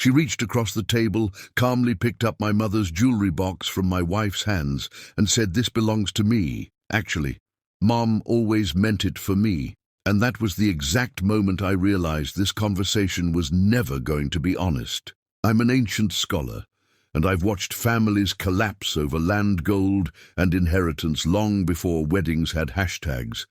She reached across the table, calmly picked up my mother's jewelry box from my wife's hands, and said, "This belongs to me. Actually, Mom always meant it for me." And that was the exact moment I realized this conversation was never going to be honest. I'm an ancient scholar, and I've watched families collapse over land gold and inheritance long before weddings had hashtags.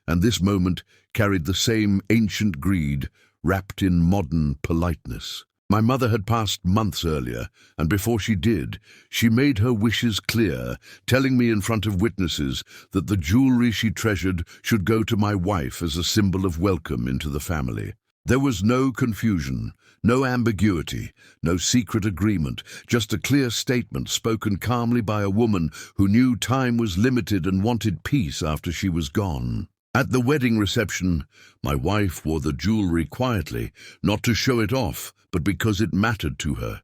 And this moment carried the same ancient greed wrapped in modern politeness. My mother had passed months earlier, and before she did, she made her wishes clear, telling me in front of witnesses that the jewelry she treasured should go to my wife as a symbol of welcome into the family. There was no confusion, no ambiguity, no secret agreement, just a clear statement spoken calmly by a woman who knew time was limited and wanted peace after she was gone. At the wedding reception, my wife wore the jewelry quietly, not to show it off, but because it mattered to her,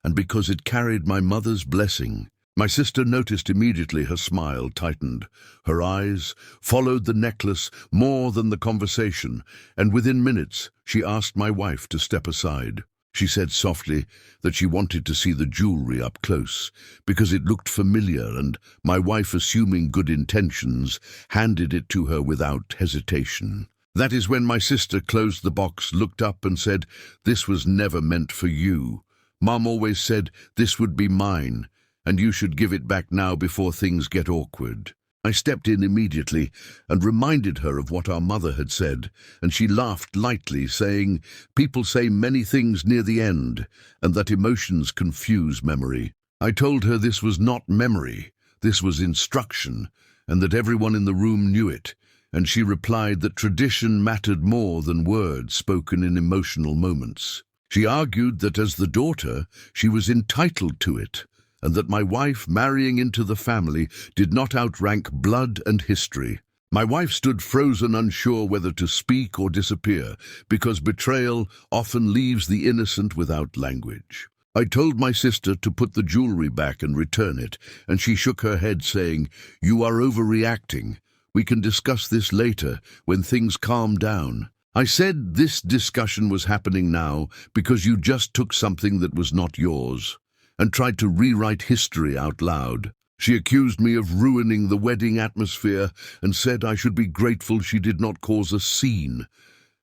and because it carried my mother's blessing. My sister noticed immediately her smile tightened. Her eyes followed the necklace more than the conversation, and within minutes she asked my wife to step aside. She said softly that she wanted to see the jewelry up close, because it looked familiar, and my wife, assuming good intentions, handed it to her without hesitation. That is when my sister closed the box, looked up and said, "This was never meant for you. Mom always said this would be mine, and you should give it back now before things get awkward." I stepped in immediately and reminded her of what our mother had said, and she laughed lightly, saying, "People say many things near the end, and that emotions confuse memory." I told her this was not memory, this was instruction, and that everyone in the room knew it, and she replied that tradition mattered more than words spoken in emotional moments. She argued that as the daughter, she was entitled to it, and that my wife marrying into the family did not outrank blood and history. My wife stood frozen, unsure whether to speak or disappear, because betrayal often leaves the innocent without language. I told my sister to put the jewelry back and return it, and she shook her head, saying, "You are overreacting. We can discuss this later, when things calm down." I said this discussion was happening now because you just took something that was not yours and tried to rewrite history out loud. She accused me of ruining the wedding atmosphere and said I should be grateful she did not cause a scene.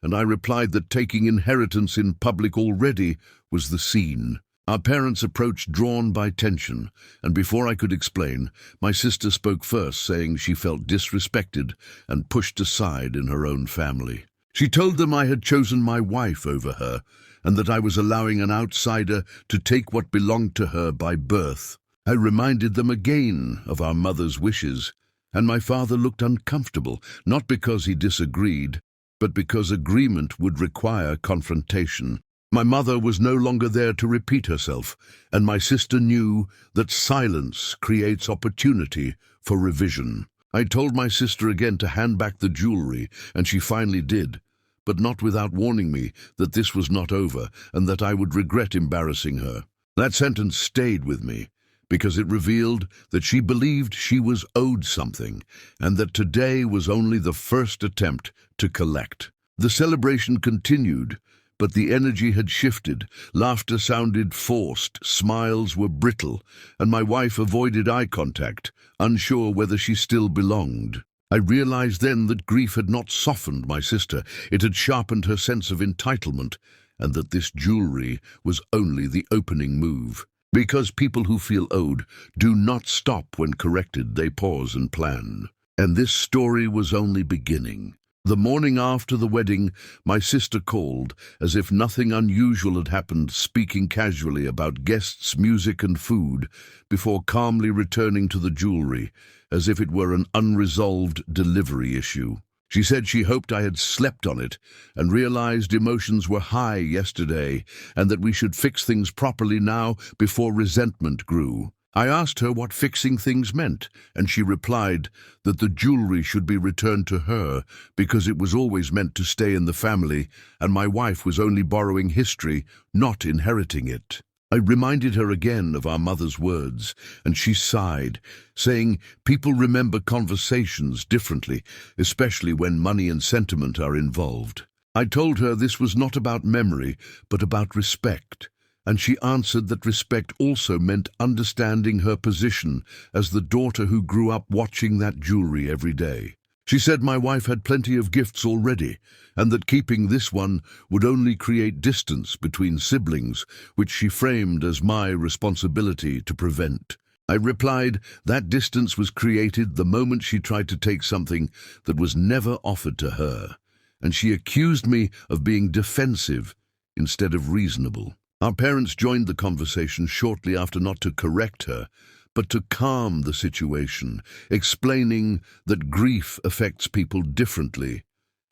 And I replied that taking inheritance in public already was the scene. Our parents approached, drawn by tension, and before I could explain, my sister spoke first, saying she felt disrespected and pushed aside in her own family. She told them I had chosen my wife over her, and that I was allowing an outsider to take what belonged to her by birth. I reminded them again of our mother's wishes, and my father looked uncomfortable, not because he disagreed, but because agreement would require confrontation. My mother was no longer there to repeat herself, and my sister knew that silence creates opportunity for revision. I told my sister again to hand back the jewelry, and she finally did, but not without warning me that this was not over and that I would regret embarrassing her. That sentence stayed with me because it revealed that she believed she was owed something and that today was only the first attempt to collect. The celebration continued, but the energy had shifted. Laughter sounded forced, smiles were brittle, and my wife avoided eye contact, unsure whether she still belonged. I realized then that grief had not softened my sister, it had sharpened her sense of entitlement, and that this jewelry was only the opening move. Because people who feel owed do not stop when corrected, they pause and plan. And this story was only beginning. The morning after the wedding, my sister called, as if nothing unusual had happened, speaking casually about guests, music and food, before calmly returning to the jewelry, as if it were an unresolved delivery issue. She said she hoped I had slept on it and realized emotions were high yesterday and that we should fix things properly now before resentment grew. I asked her what fixing things meant, and she replied that the jewelry should be returned to her because it was always meant to stay in the family and my wife was only borrowing history, not inheriting it. I reminded her again of our mother's words, and she sighed, saying, "People remember conversations differently, especially when money and sentiment are involved." I told her this was not about memory, but about respect, and she answered that respect also meant understanding her position as the daughter who grew up watching that jewelry every day. She said my wife had plenty of gifts already, and that keeping this one would only create distance between siblings, which she framed as my responsibility to prevent. I replied that distance was created the moment she tried to take something that was never offered to her, and she accused me of being defensive instead of reasonable. Our parents joined the conversation shortly after, not to correct her, but to calm the situation, explaining that grief affects people differently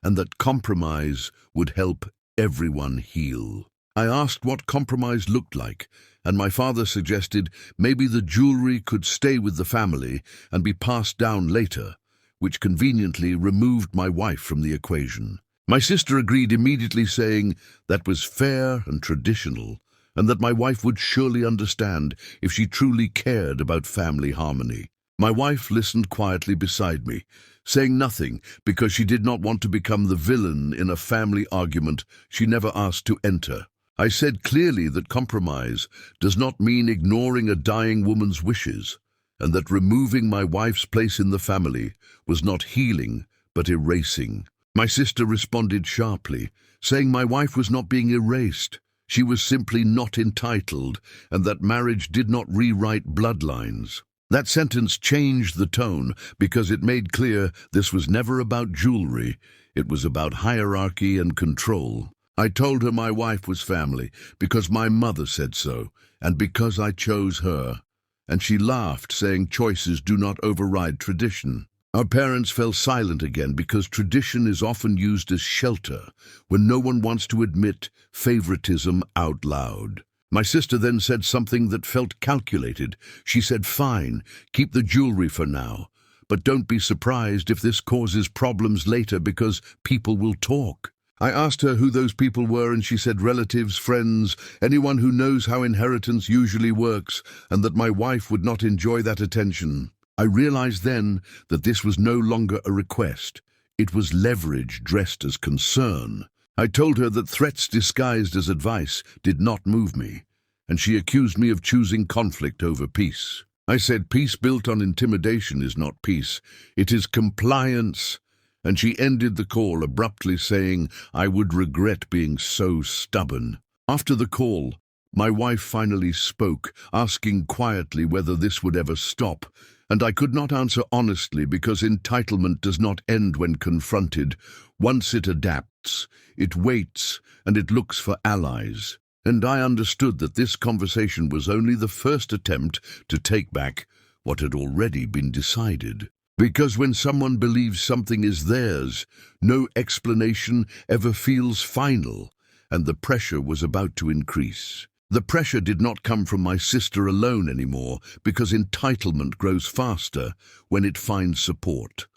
and that compromise would help everyone heal. I asked what compromise looked like, and my father suggested maybe the jewelry could stay with the family and be passed down later, which conveniently removed my wife from the equation. My sister agreed immediately, saying that was fair and traditional, and that my wife would surely understand if she truly cared about family harmony. My wife listened quietly beside me, saying nothing because she did not want to become the villain in a family argument she never asked to enter. I said clearly that compromise does not mean ignoring a dying woman's wishes, and that removing my wife's place in the family was not healing but erasing. My sister responded sharply, saying my wife was not being erased. She was simply not entitled, and that marriage did not rewrite bloodlines. That sentence changed the tone because it made clear this was never about jewelry. It was about hierarchy and control. I told her my wife was family because my mother said so, and because I chose her. And she laughed, saying choices do not override tradition. Our parents fell silent again because tradition is often used as shelter when no one wants to admit favoritism out loud. My sister then said something that felt calculated. She said, "Fine, keep the jewelry for now, but don't be surprised if this causes problems later because people will talk." I asked her who those people were, and she said relatives, friends, anyone who knows how inheritance usually works, and that my wife would not enjoy that attention. I realized then that this was no longer a request. It was leverage dressed as concern. I told her that threats disguised as advice did not move me, and she accused me of choosing conflict over peace. I said peace built on intimidation is not peace, it is compliance. And she ended the call abruptly, saying I would regret being so stubborn. After the call, my wife finally spoke, asking quietly whether this would ever stop, and I could not answer honestly because entitlement does not end when confronted. Once it adapts, it waits, and it looks for allies. And I understood that this conversation was only the first attempt to take back what had already been decided. Because when someone believes something is theirs, no explanation ever feels final, and the pressure was about to increase. The pressure did not come from my sister alone anymore, because entitlement grows faster when it finds support.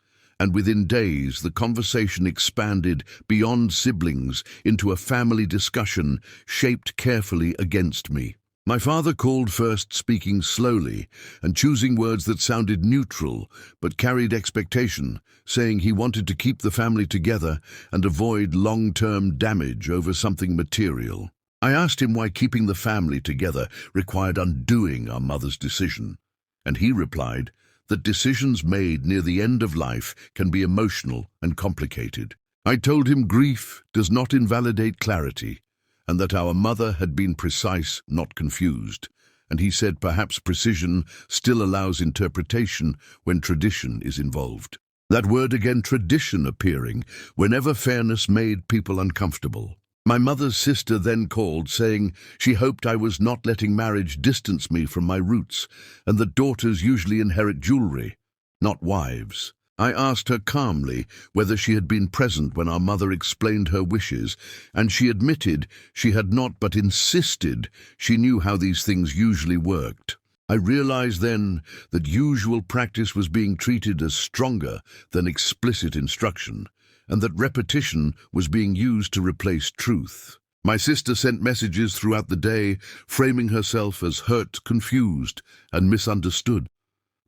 And within days, the conversation expanded beyond siblings into a family discussion shaped carefully against me. My father called first, speaking slowly and choosing words that sounded neutral but carried expectation, saying he wanted to keep the family together and avoid long-term damage over something material. I asked him why keeping the family together required undoing our mother's decision, and he replied that decisions made near the end of life can be emotional and complicated. I told him grief does not invalidate clarity, and that our mother had been precise, not confused, and he said perhaps precision still allows interpretation when tradition is involved. That word again, tradition, appearing whenever fairness made people uncomfortable. My mother's sister then called, saying she hoped I was not letting marriage distance me from my roots, and that daughters usually inherit jewelry, not wives. I asked her calmly whether she had been present when our mother explained her wishes, and she admitted she had not, but insisted she knew how these things usually worked. I realized then that usual practice was being treated as stronger than explicit instruction, and that repetition was being used to replace truth. My sister sent messages throughout the day, framing herself as hurt, confused, and misunderstood,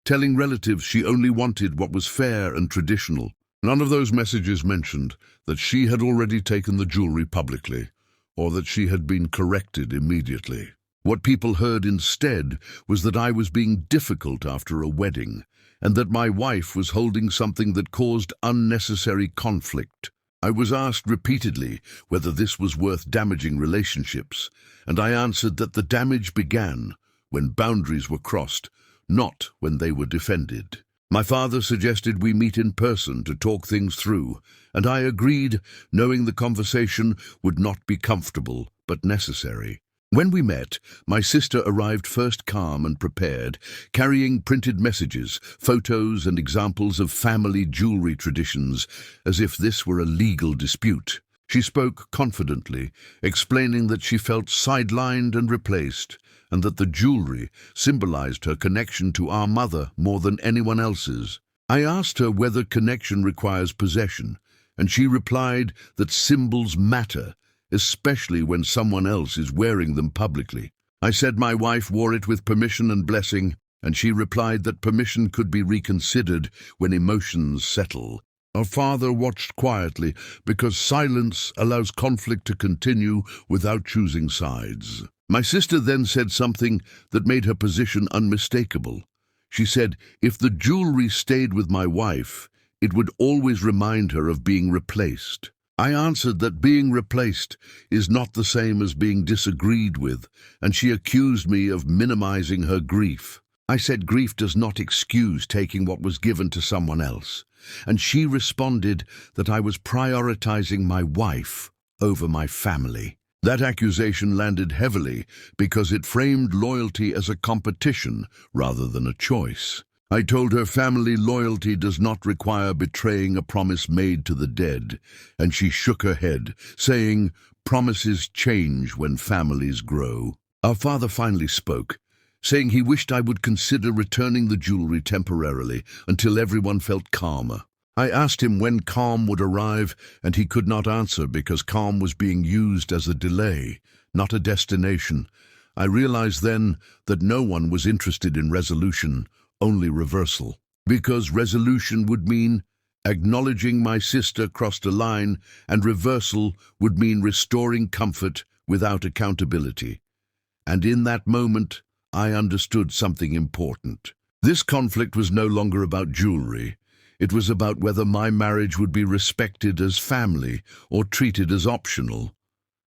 telling relatives she only wanted what was fair and traditional. None of those messages mentioned that she had already taken the jewelry publicly, or that she had been corrected immediately. What people heard instead was that I was being difficult after a wedding, and that my wife was holding something that caused unnecessary conflict. I was asked repeatedly whether this was worth damaging relationships, and I answered that the damage began when boundaries were crossed, not when they were defended. My father suggested we meet in person to talk things through, and I agreed, knowing the conversation would not be comfortable but necessary. When we met, my sister arrived first calm and prepared, carrying printed messages, photos and examples of family jewelry traditions, as if this were a legal dispute. She spoke confidently, explaining that she felt sidelined and replaced, and that the jewelry symbolized her connection to our mother more than anyone else's. I asked her whether connection requires possession, and she replied that symbols matter, especially when someone else is wearing them publicly. I said my wife wore it with permission and blessing, and she replied that permission could be reconsidered when emotions settle. Our father watched quietly because silence allows conflict to continue without choosing sides. My sister then said something that made her position unmistakable. She said, if the jewelry stayed with my wife, it would always remind her of being replaced. I answered that being replaced is not the same as being disagreed with, and she accused me of minimizing her grief. I said grief does not excuse taking what was given to someone else, and she responded that I was prioritizing my wife over my family. That accusation landed heavily because it framed loyalty as a competition rather than a choice. I told her family loyalty does not require betraying a promise made to the dead, and she shook her head, saying, promises change when families grow. Our father finally spoke, saying he wished I would consider returning the jewelry temporarily until everyone felt calmer. I asked him when calm would arrive, and he could not answer because calm was being used as a delay, not a destination. I realized then that no one was interested in resolution, only reversal, because resolution would mean acknowledging my sister crossed a line, and reversal would mean restoring comfort without accountability. And in that moment, I understood something important. This conflict was no longer about jewelry. It was about whether my marriage would be respected as family or treated as optional.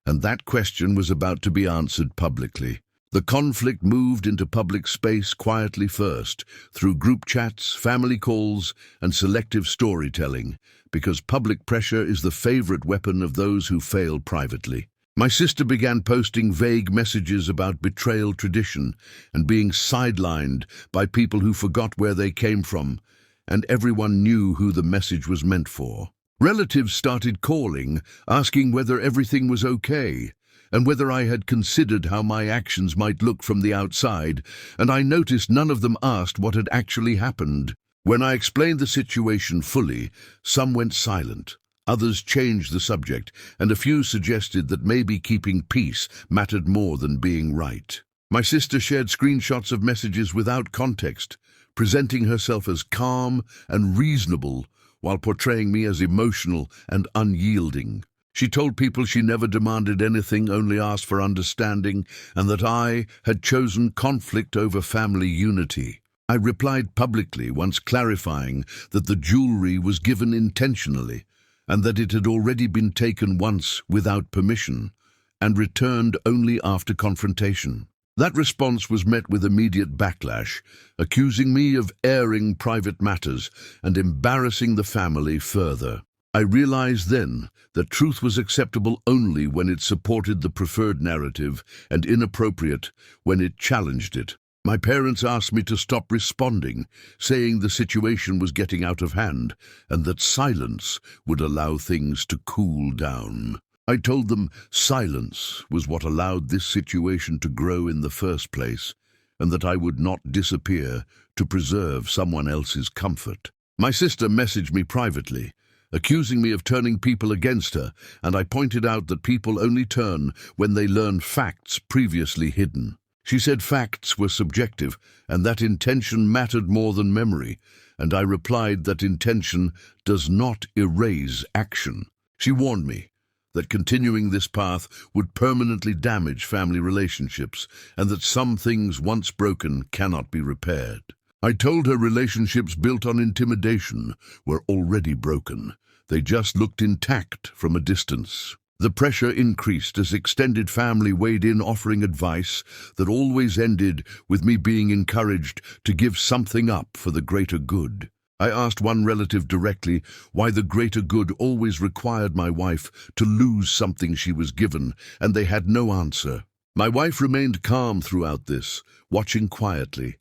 And that question was about to be answered publicly. The conflict moved into public space quietly first, through group chats, family calls, and selective storytelling, because public pressure is the favorite weapon of those who fail privately. My sister began posting vague messages about betrayal tradition and being sidelined by people who forgot where they came from, and everyone knew who the message was meant for. Relatives started calling, asking whether everything was okay, and whether I had considered how my actions might look from the outside, and I noticed none of them asked what had actually happened. When I explained the situation fully, some went silent, others changed the subject, and a few suggested that maybe keeping peace mattered more than being right. My sister shared screenshots of messages without context, presenting herself as calm and reasonable while portraying me as emotional and unyielding. She told people she never demanded anything, only asked for understanding, and that I had chosen conflict over family unity. I replied publicly, once clarifying that the jewelry was given intentionally, and that it had already been taken once without permission, and returned only after confrontation. That response was met with immediate backlash, accusing me of airing private matters and embarrassing the family further. I realized then that truth was acceptable only when it supported the preferred narrative and inappropriate when it challenged it. My parents asked me to stop responding, saying the situation was getting out of hand and that silence would allow things to cool down. I told them silence was what allowed this situation to grow in the first place, and that I would not disappear to preserve someone else's comfort. My sister messaged me privately, accusing me of turning people against her, and I pointed out that people only turn when they learn facts previously hidden. She said facts were subjective and that intention mattered more than memory, and I replied that intention does not erase action. She warned me that continuing this path would permanently damage family relationships, and that some things once broken cannot be repaired. I told her relationships built on intimidation were already broken. They just looked intact from a distance. The pressure increased as extended family weighed in, offering advice that always ended with me being encouraged to give something up for the greater good. I asked one relative directly why the greater good always required my wife to lose something she was given, and they had no answer. My wife remained calm throughout this, watching quietly,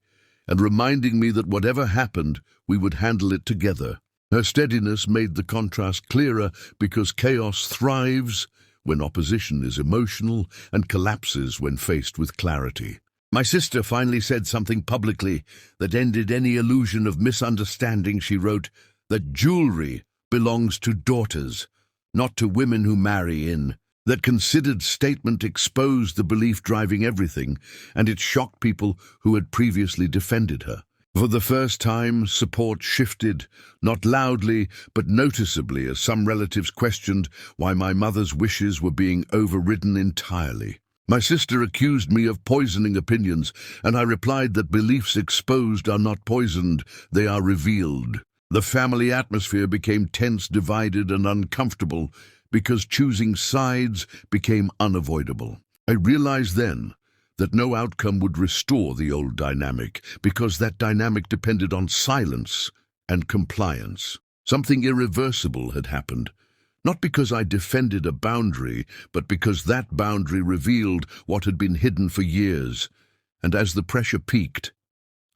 and reminding me that whatever happened, we would handle it together. Her steadiness made the contrast clearer because chaos thrives when opposition is emotional and collapses when faced with clarity. My sister finally said something publicly that ended any illusion of misunderstanding. She wrote that jewelry belongs to daughters, not to women who marry in. That considered statement exposed the belief driving everything, and it shocked people who had previously defended her. For the first time, support shifted, not loudly, but noticeably, as some relatives questioned why my mother's wishes were being overridden entirely. My sister accused me of poisoning opinions, and I replied that beliefs exposed are not poisoned, they are revealed. The family atmosphere became tense, divided, and uncomfortable because choosing sides became unavoidable. I realized then that no outcome would restore the old dynamic, because that dynamic depended on silence and compliance. Something irreversible had happened, not because I defended a boundary, but because that boundary revealed what had been hidden for years. And as the pressure peaked,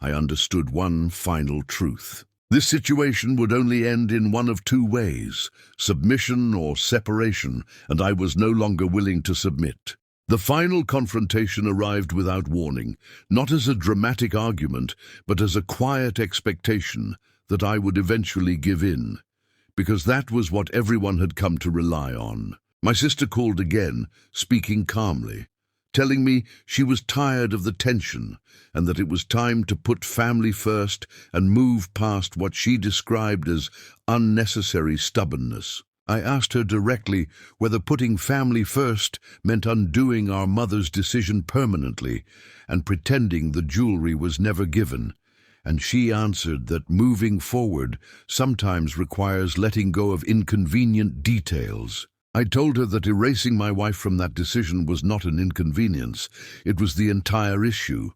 I understood one final truth. This situation would only end in one of two ways: submission or separation, and I was no longer willing to submit. The final confrontation arrived without warning, not as a dramatic argument, but as a quiet expectation that I would eventually give in, because that was what everyone had come to rely on. My sister called again, speaking calmly, telling me she was tired of the tension and that it was time to put family first and move past what she described as unnecessary stubbornness. I asked her directly whether putting family first meant undoing our mother's decision permanently and pretending the jewelry was never given, and she answered that moving forward sometimes requires letting go of inconvenient details. I told her that erasing my wife from that decision was not an inconvenience, it was the entire issue,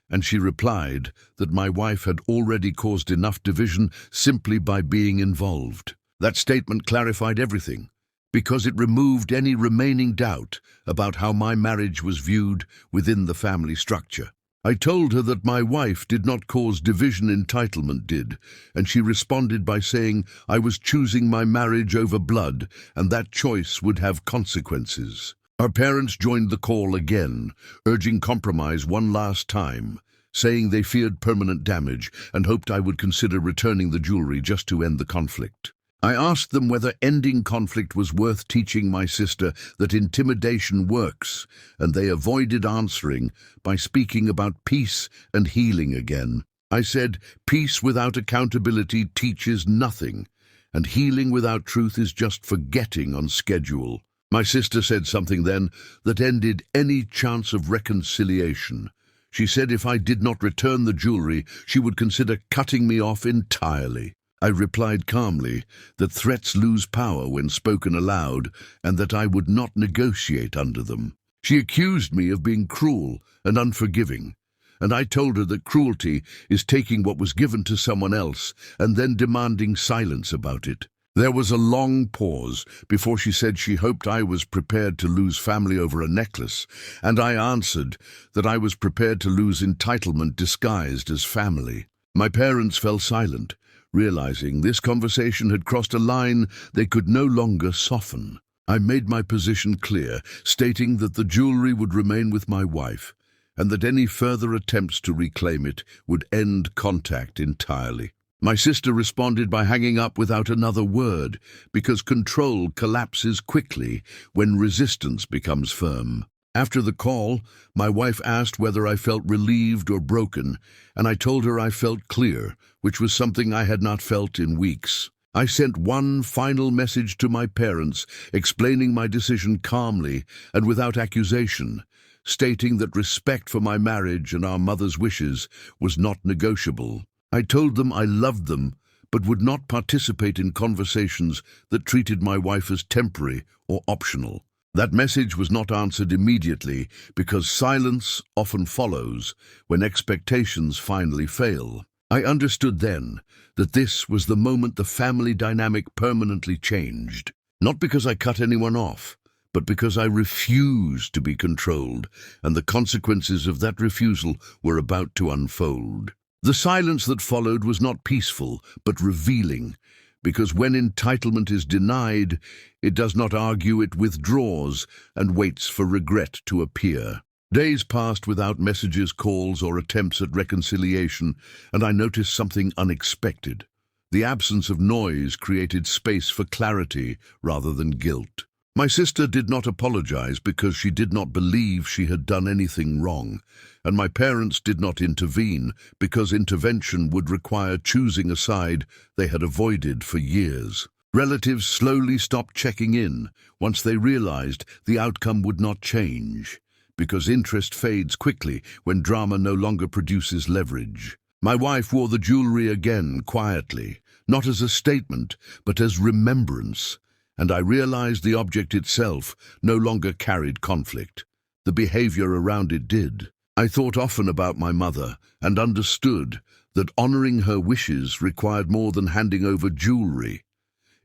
and she replied that my wife had already caused enough division simply by being involved. That statement clarified everything, because it removed any remaining doubt about how my marriage was viewed within the family structure. I told her that my wife did not cause division, entitlement did, and she responded by saying I was choosing my marriage over blood, and that choice would have consequences. Our parents joined the call again, urging compromise one last time, saying they feared permanent damage and hoped I would consider returning the jewelry just to end the conflict. I asked them whether ending conflict was worth teaching my sister that intimidation works, and they avoided answering by speaking about peace and healing again. I said, peace without accountability teaches nothing, and healing without truth is just forgetting on schedule. My sister said something then that ended any chance of reconciliation. She said if I did not return the jewelry, she would consider cutting me off entirely. I replied calmly that threats lose power when spoken aloud and that I would not negotiate under them. She accused me of being cruel and unforgiving, and I told her that cruelty is taking what was given to someone else and then demanding silence about it. There was a long pause before she said she hoped I was prepared to lose family over a necklace, and I answered that I was prepared to lose entitlement disguised as family. My parents fell silent, realizing this conversation had crossed a line they could no longer soften. I made my position clear, stating that the jewelry would remain with my wife, and that any further attempts to reclaim it would end contact entirely. My sister responded by hanging up without another word, because control collapses quickly when resistance becomes firm. After the call, my wife asked whether I felt relieved or broken, and I told her I felt clear, which was something I had not felt in weeks. I sent one final message to my parents, explaining my decision calmly and without accusation, stating that respect for my marriage and our mother's wishes was not negotiable. I told them I loved them, but would not participate in conversations that treated my wife as temporary or optional. That message was not answered immediately because silence often follows when expectations finally fail. I understood then that this was the moment the family dynamic permanently changed. Not because I cut anyone off, but because I refused to be controlled, and the consequences of that refusal were about to unfold. The silence that followed was not peaceful, but revealing, because when entitlement is denied, it does not argue, it withdraws and waits for regret to appear. Days passed without messages, calls, or attempts at reconciliation, and I noticed something unexpected. The absence of noise created space for clarity rather than guilt. My sister did not apologize because she did not believe she had done anything wrong, and my parents did not intervene because intervention would require choosing a side they had avoided for years. Relatives slowly stopped checking in once they realized the outcome would not change, because interest fades quickly when drama no longer produces leverage. My wife wore the jewelry again quietly, not as a statement, but as remembrance, and I realized the object itself no longer carried conflict. The behavior around it did. I thought often about my mother and understood that honoring her wishes required more than handing over jewelry.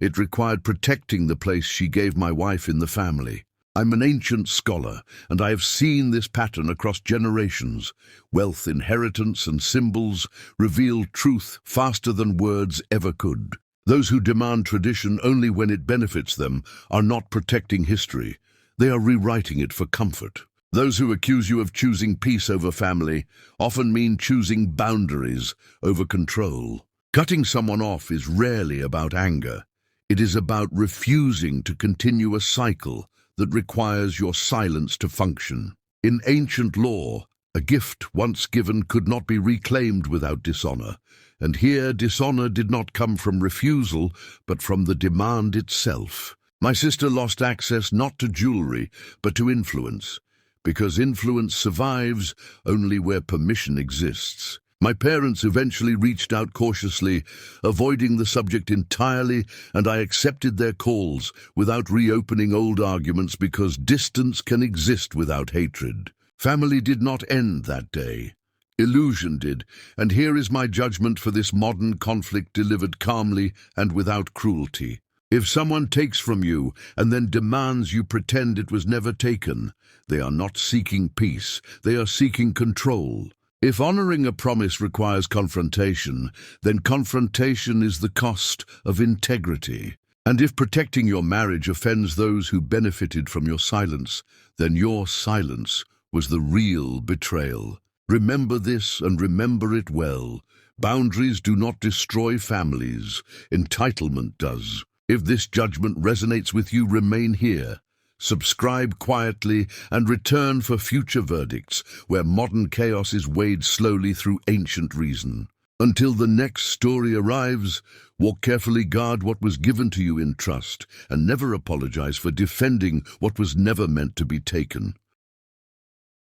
It required protecting the place she gave my wife in the family. I'm an ancient scholar, and I have seen this pattern across generations. Wealth, inheritance, and symbols reveal truth faster than words ever could. Those who demand tradition only when it benefits them are not protecting history. They are rewriting it for comfort. Those who accuse you of choosing peace over family often mean choosing boundaries over control. Cutting someone off is rarely about anger. It is about refusing to continue a cycle that requires your silence to function. In ancient law, a gift once given could not be reclaimed without dishonor, and here dishonor did not come from refusal, but from the demand itself. My sister lost access not to jewelry, but to influence, because influence survives only where permission exists. My parents eventually reached out cautiously, avoiding the subject entirely, and I accepted their calls without reopening old arguments because distance can exist without hatred. Family did not end that day. Illusion did, and here is my judgment for this modern conflict delivered calmly and without cruelty. If someone takes from you and then demands you pretend it was never taken, they are not seeking peace, they are seeking control. If honoring a promise requires confrontation, then confrontation is the cost of integrity. And if protecting your marriage offends those who benefited from your silence, then your silence was the real betrayal. Remember this and remember it well. Boundaries do not destroy families. Entitlement does. If this judgment resonates with you, remain here. Subscribe quietly and return for future verdicts where modern chaos is weighed slowly through ancient reason. Until the next story arrives, walk carefully, guard what was given to you in trust, and never apologize for defending what was never meant to be taken.